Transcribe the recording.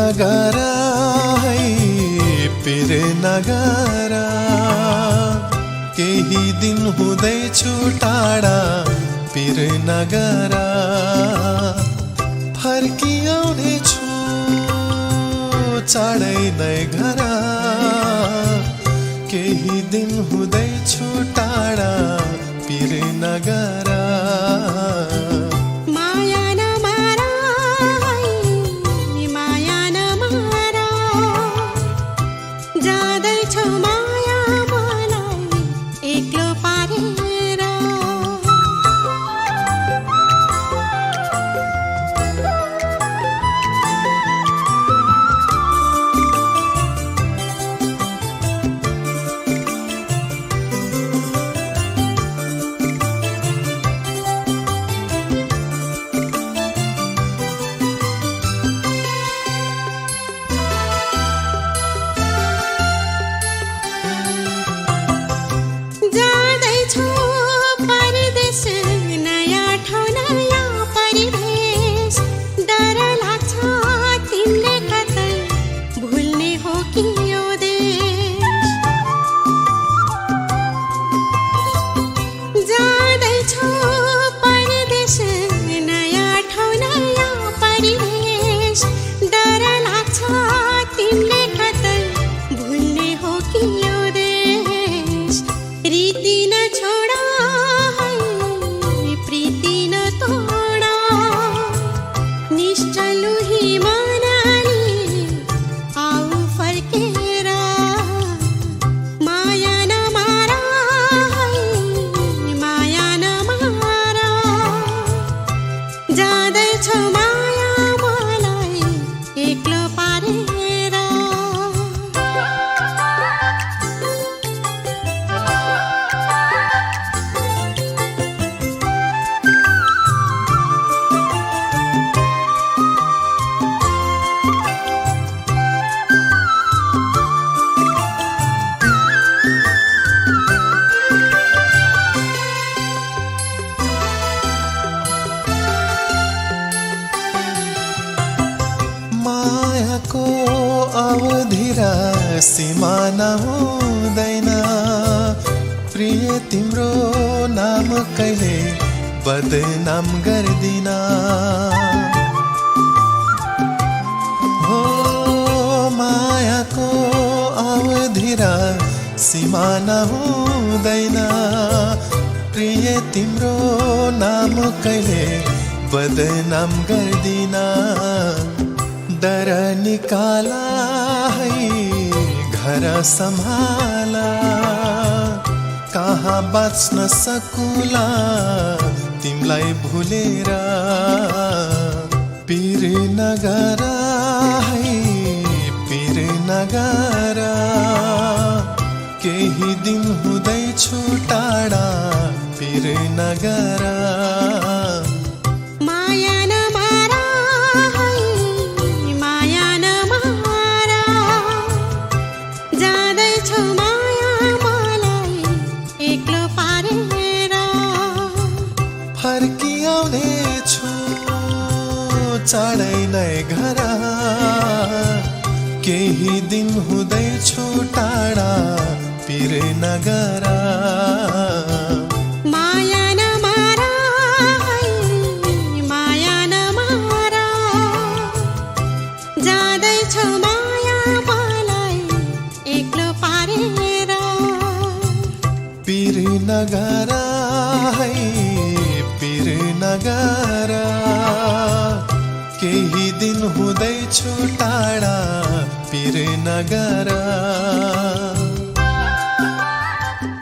नगर है पिर नगर केही दिन हुँदैछु टाढा पिर नगर फर्किआउने छु चाँडै नै घर केही दिन हुँदैछु टाढा पिर नगर मायाको अवधि र सीमा नहुँदैन प्रिय तिम्रो नाम कहिले बदनाम गर्दिन हो मायाको अवधि र सीमा नहुँदैन प्रिय तिम्रो नाम कहिले बदनाम गर्दिन डर निकाला है घर सम्हाला कहाँ बाँच्न सकुला तिमलाई भुलेर पिर नगर है पिर नगर केही दिन हुँदैछु टाढा पिर नगर फर्किआउने छु चाँडै नै घर केही दिन हुँदैछु टाढा पिर नगर माया नमारा माया नमारा जाँदैछु माया मलाई एक्लो पारेर पिर नगर है पिर नगर केही दिन हुँदैछु टाढा पिर नगर